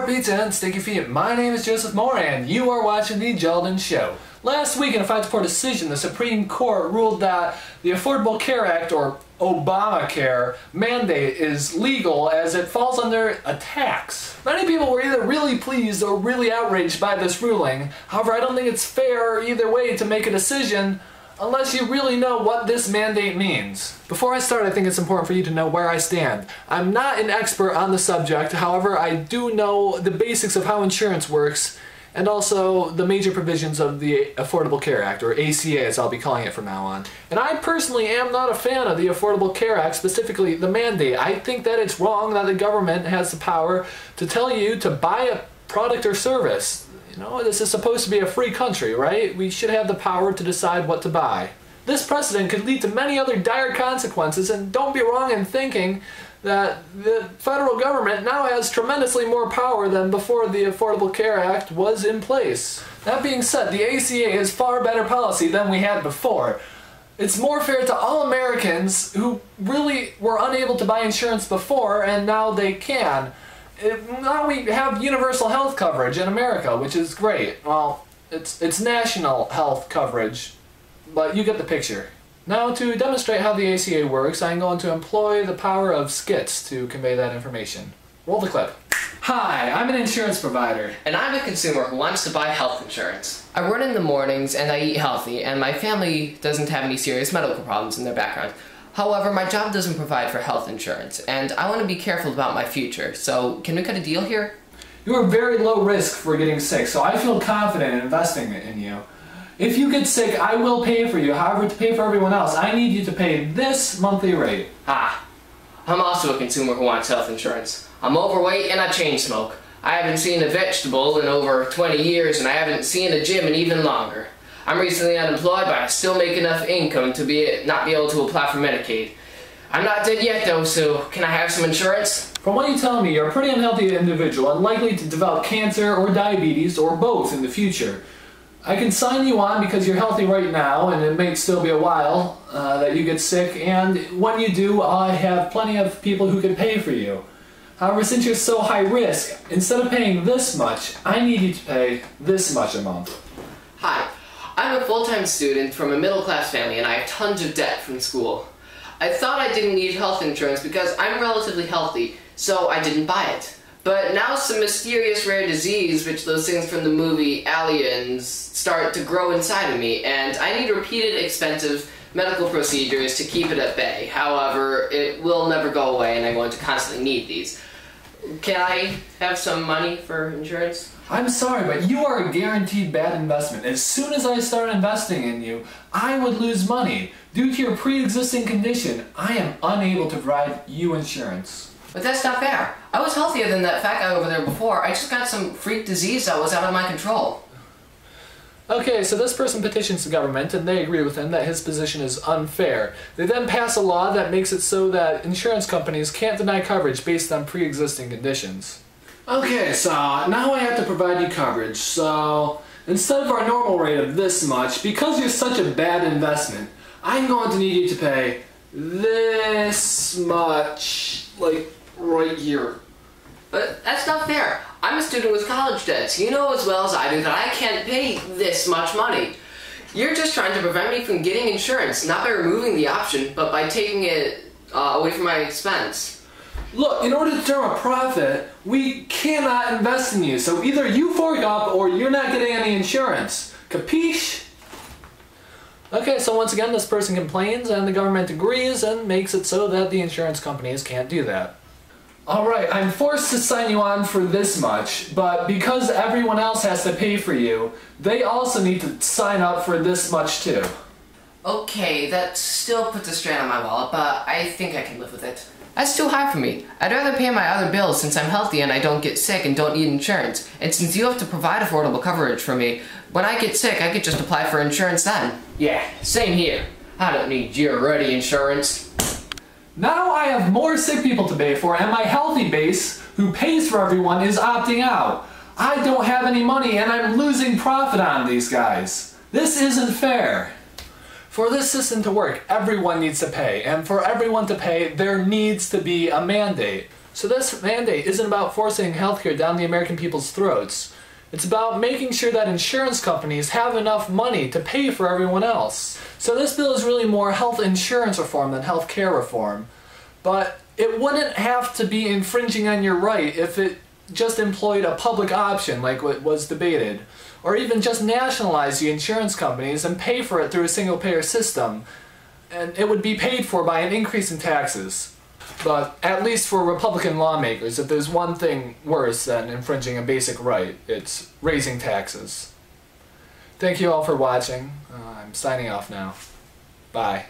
Sour pizza and sticky feet. My name is Joseph Moore and you are watching The Jeldon Show. Last week in a 5-4 decision, the Supreme Court ruled that the Affordable Care Act, or ObamaCare, mandate is legal as it falls under a tax. Many people were either really pleased or really outraged by this ruling. However, I don't think it's fair either way to make a decision unless you really know what this mandate means. Before I start, I think it's important for you to know where I stand. I'm not an expert on the subject, however, I do know the basics of how insurance works and also the major provisions of the Affordable Care Act, or ACA as I'll be calling it from now on. And I personally am not a fan of the Affordable Care Act, specifically the mandate. I think that it's wrong that the government has the power to tell you to buy a product or service. You know, this is supposed to be a free country, right? We should have the power to decide what to buy. This precedent could lead to many other dire consequences, and don't be wrong in thinking that the federal government now has tremendously more power than before the Affordable Care Act was in place. That being said, the ACA is far better policy than we had before. It's more fair to all Americans who really were unable to buy insurance before, and now they can. Now we have universal health coverage in America, which is great. Well, it's national health coverage, but you get the picture. Now, to demonstrate how the ACA works, I'm going to employ the power of skits to convey that information. Roll the clip. Hi, I'm an insurance provider. And I'm a consumer who wants to buy health insurance. I run in the mornings and I eat healthy, and my family doesn't have any serious medical problems in their background. However, my job doesn't provide for health insurance, and I want to be careful about my future, so can we cut a deal here? You are very low risk for getting sick, so I feel confident in investing in you. If you get sick, I will pay for you. However, to pay for everyone else, I need you to pay this monthly rate. I'm also a consumer who wants health insurance. I'm overweight and I chain smoke. I haven't seen a vegetable in over 20 years, and I haven't seen a gym in even longer. I'm recently unemployed, but I still make enough income to not be able to apply for Medicaid. I'm not dead yet though, so can I have some insurance? From what you tell me, you're a pretty unhealthy individual and likely to develop cancer or diabetes or both in the future. I can sign you on because you're healthy right now, and it may still be a while that you get sick, and when you do, I have plenty of people who can pay for you. However, since you're so high risk, instead of paying this much, I need you to pay this much a month. Hi. I'm a full-time student from a middle-class family, and I have tons of debt from school. I thought I didn't need health insurance because I'm relatively healthy, so I didn't buy it. But now some mysterious rare disease, which those things from the movie Aliens, start to grow inside of me, and I need repeated expensive medical procedures to keep it at bay. However, it will never go away, and I'm going to constantly need these. Can I have some money for insurance? I'm sorry, but you are a guaranteed bad investment. As soon as I start investing in you, I would lose money. Due to your pre-existing condition, I am unable to provide you insurance. But that's not fair. I was healthier than that fat guy over there before. I just got some freak disease that was out of my control. Okay, so this person petitions the government, and they agree with him that his position is unfair. They then pass a law that makes it so that insurance companies can't deny coverage based on pre-existing conditions. Okay, so now I have to provide you coverage, so instead of our normal rate of this much, because you're such a bad investment, I'm going to need you to pay this much, like right here. But that's not fair. I'm a student with college debts. You know as well as I do that I can't pay this much money. You're just trying to prevent me from getting insurance, not by removing the option, but by taking it away from my expense. Look, in order to turn a profit, we cannot invest in you, so either you fork up or you're not getting any insurance. Capiche? Okay, so once again, this person complains and the government agrees and makes it so that the insurance companies can't do that. Alright, I'm forced to sign you on for this much, but because everyone else has to pay for you, they also need to sign up for this much too. Okay, that still puts a strain on my wallet, but I think I can live with it. That's too high for me. I'd rather pay my other bills since I'm healthy and I don't get sick and don't need insurance. And since you have to provide affordable coverage for me, when I get sick, I could just apply for insurance then. Yeah, same here. I don't need your ready insurance. Now I have more sick people to pay for, and my healthy base, who pays for everyone, is opting out. I don't have any money and I'm losing profit on these guys. This isn't fair. For this system to work, everyone needs to pay, and for everyone to pay, there needs to be a mandate. So this mandate isn't about forcing healthcare down the American people's throats. It's about making sure that insurance companies have enough money to pay for everyone else. So this bill is really more health insurance reform than health care reform. But it wouldn't have to be infringing on your right if it just employed a public option like what was debated, or even just nationalize the insurance companies and pay for it through a single-payer system, and it would be paid for by an increase in taxes. But at least for Republican lawmakers, if there's one thing worse than infringing a basic right, it's raising taxes. Thank you all for watching. I'm signing off now. Bye.